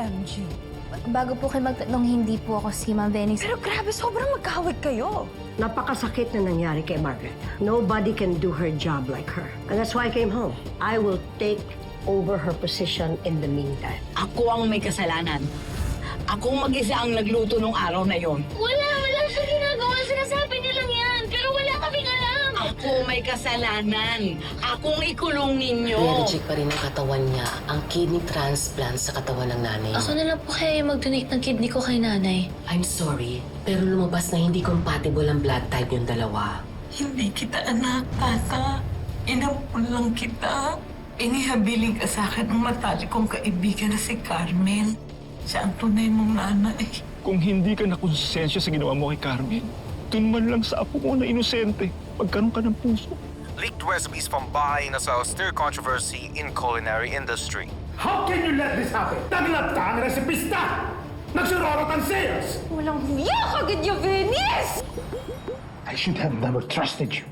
OMG. Bago po kayo magtanong, hindi po ako si Ma'am Venice. Pero grabe, sobrang magkahawig kayo. Napakasakit na nangyari kay Margaret. Nobody can do her job like her. And that's why I came home. I will take over her position in the meantime. Ako ang may kasalanan. Ako mag-isa ang nagluto nung araw na yon. Wala siya ginagawa. Sinasabi niya lang yan. Pero wala kaming alam. Ako may kasalanan. Akong ikulong ninyo. Allergic pa rin ang katawan niya ang kidney transplant sa katawan ng nanay. Ako na lang po kaya mag-donate ng kidney ko kay nanay. I'm sorry, pero lumabas na hindi compatible ang blood type yung dalawa. Hindi kita anak, tata. Inampun lang kita. Inihabiling ka sa akin ng matalik kong kaibigan na si Carmen. Siya ang tunay mong nanay. Kung hindi ka nakonsensya sa ginawa mo kay Carmen, dun man lang sa apo mo na inosente, pagkaroon ka ng puso. Leaked recipes from bahay na sa stir controversy in culinary industry. How can you let this happen? Taglap ka ang resipista! Nagsurorot ang sales! Walang huya kagad yung Venice! I should have never trusted you.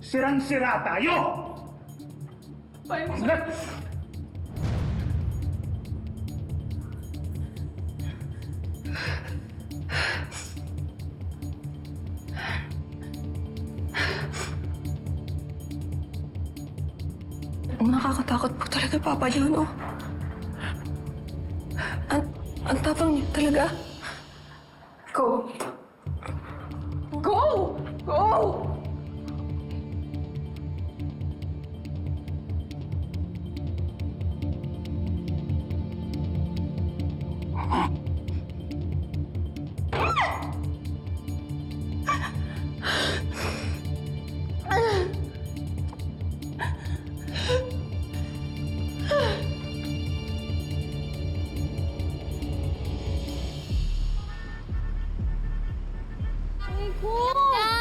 Sirang-sira tayo! Nakakatakot po talaga, Papa John, oh. Ang tapang niyo talaga. Go! Go! Go!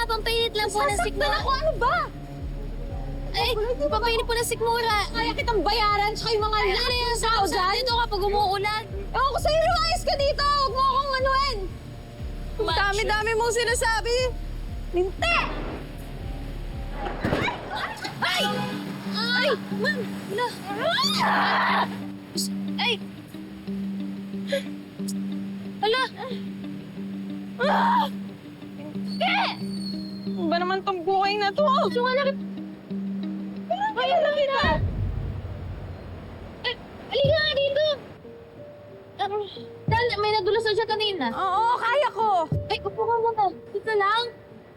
Pampainit lang po ng sikmura. Ako, ano ba? Ay, pampainit po ng sikmura. Kaya kitang bayaran sa yung mga Ano yung sound dito kapag umuulan? Ewan ko sa'yo, lumayas ka dito! Huwag mo akong anuin! Ang dami-dami mong sinasabi! Linte! Ay! Ay! Ma'am! Wala! Ay! Hala! Ano ba naman tong buhay na to? Sumalakit! Kaya lang kita! Halika nga dito! May nadulas na siya kanina. Oo, kaya ko! Ay, upo ka muna. Dito lang.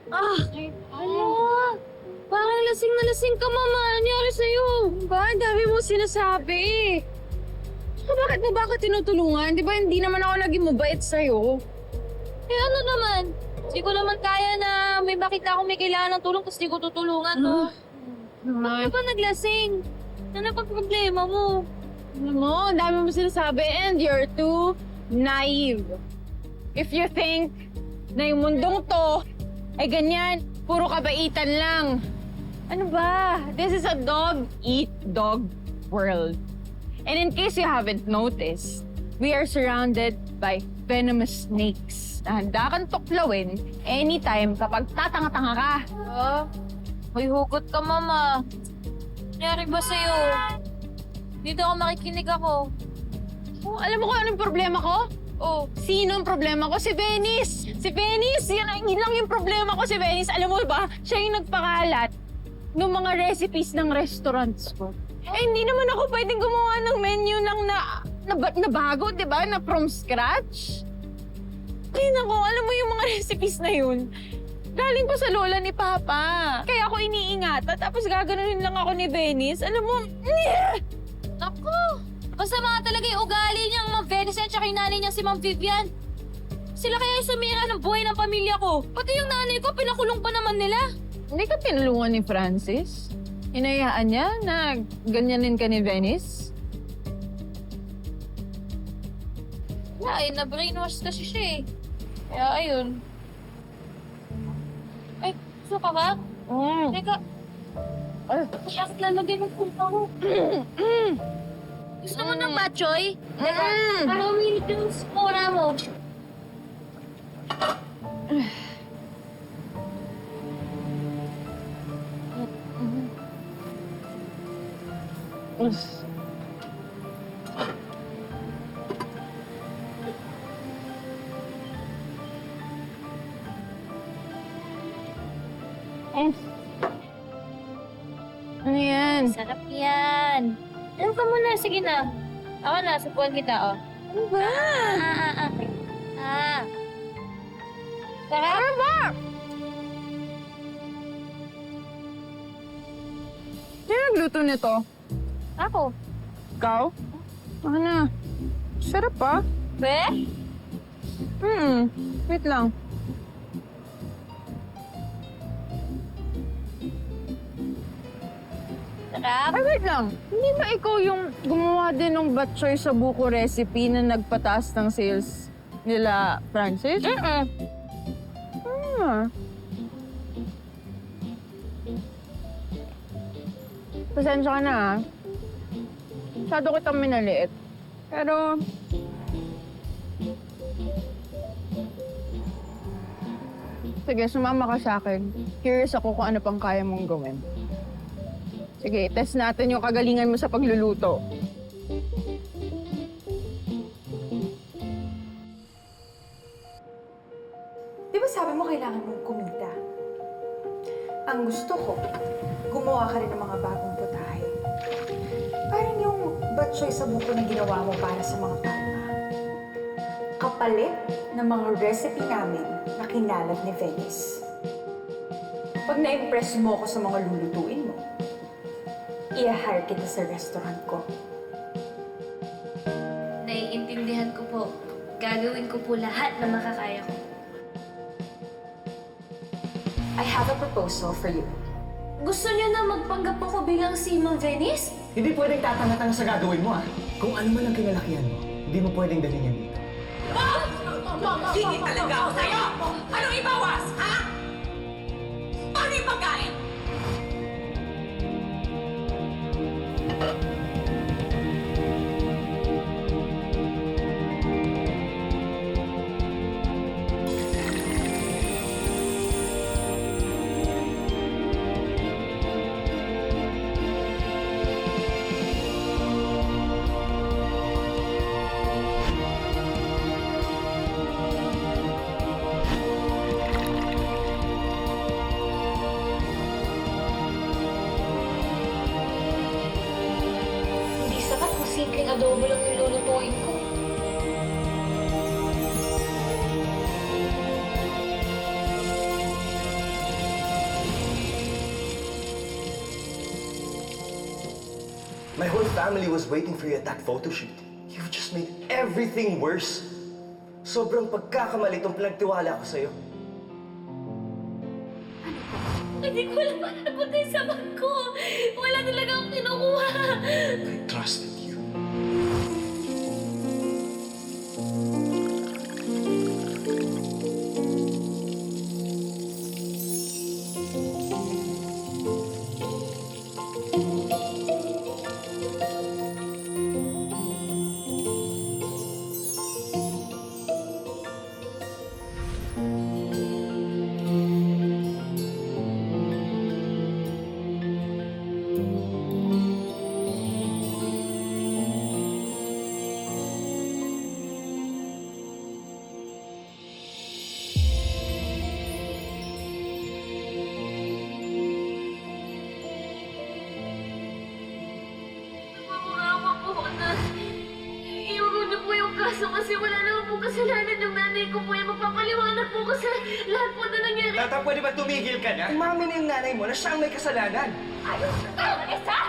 Ala! Parang lasing na lasing ka, Mama. Ano nangyari sa'yo? Ba, ang dami mong sinasabi. Bakit mo ba ako tinutulungan? Di ba hindi naman ako naging mabait sa'yo? Eh, ano naman? Hindi ko naman kaya na may bakit ako may kailangan ng tulong tapos di ko tutulungan, no? Bakit ba naglasing? Ano pa problema mo? Alam mo, ang dami mo sinasabi and you're too naive. If you think na yung mundong to ay ganyan, puro kabaitan lang. Ano ba? This is a dog-eat-dog world. And in case you haven't noticed, we are surrounded by venomous snakes na handa kang tuklawin anytime kapag tatanga-tanga ka. May hugot ka, Mama. Nangyari ba sa'yo? Dito ako makikinig ako. Oh, alam mo kung anong problema ko? Oh, sino ang problema ko? Si Venice! Si Venice! Yun lang yung problema ko si Venice. Alam mo ba, siya yung nagpakalat ng mga recipes ng restaurants ko. Eh, hindi naman ako pwedeng gumawa ng menu lang na bago, di ba? Na from scratch. Ay, naku, alam mo yung mga recipes na yun. Galing pa sa lola ni Papa. Kaya ako iniingatan, tapos gaganunin lang ako ni Venice. Alam mo, Naku! Masama talaga yung ugali niyang Ma'am Venice at saka yung nanay niya si Ma'am Vivian. Sila kaya yung sumira ng buhay ng pamilya ko. Pati yung nanay ko, pinakulong pa naman nila. hindi ka tinulungan ni Francis? Hinayaan niya na ganyanin ka ni Venice? Ay, na-brainwash kasi siya eh. Kaya ayun. Ay, gusto ka ba? Teka. Bakit lalagay ng punta ko? Gusto mo ng batchoy? Teka, para umilit yung spora mo. Ano yan? Sarap yan. Alam ka muna, sige na. Ako na, supuan kita, oh. Ano ba? Sarap? Ano ba? Sino nagluto nito? Ako. Ikaw? Ano na? Sarap pa. Be? Wait lang. Sarap? Ay, wait lang. Hindi ba ikaw yung gumawa din ng batchoy sa buko recipe na nagpataas ng sales nila, Francis? Pasensya ka na, ha? Masyado kitang minaliit. Pero... Sige, sumama ka sa akin. Curious ako kung ano pang kaya mong gawin. Sige, test natin yung kagalingan mo sa pagluluto. Di ba sabi mo kailangan mong kumita? Ang gusto ko, gumawa ka rin ng mga bagong putahe. Parang yung batchoy sa buko na ginawa mo para sa mga palma. Kapalit ng mga recipe namin na kinalat ni Venice. Pag na-impress mo ako sa mga lulutuin mo, i-hire kita sa restaurant ko. Naiintindihan ko po. Gagawin ko po lahat na makakaya ko. I have a proposal for you. Gusto niyo na magpanggap ako bilang si Ma'am Venice? Hindi pwedeng tatanga-tanga sa gagawin mo, ah. Kung ano man ang kinalakihan mo, hindi mo pwedeng dalhin yan dito. Hindi talaga ako sa'yo! Anong ibawas, ha? Paano yung pagkain? Hindi sapat kung simpleng adobo lang yung lulutuin ko. My whole family was waiting for you at that photo shoot. You've just made everything worse. Sobrang pagkakamali itong pinagtiwala ko sa'yo. Hindi ko alam paano napunta yung sabag ko. Wala talaga akong kinukuha. I trusted you. Namamurawa po na iuro niyo po yung kaso kasi wala naman po kasalanan yung nanay ko po. Magpapaliwanag po kasi lahat po na nangyari. Tata, pwede ba tumigil ka na? Umamin na yung nanay mo na siya ang may kasalanan. Ayaw na tayo, Vanessa!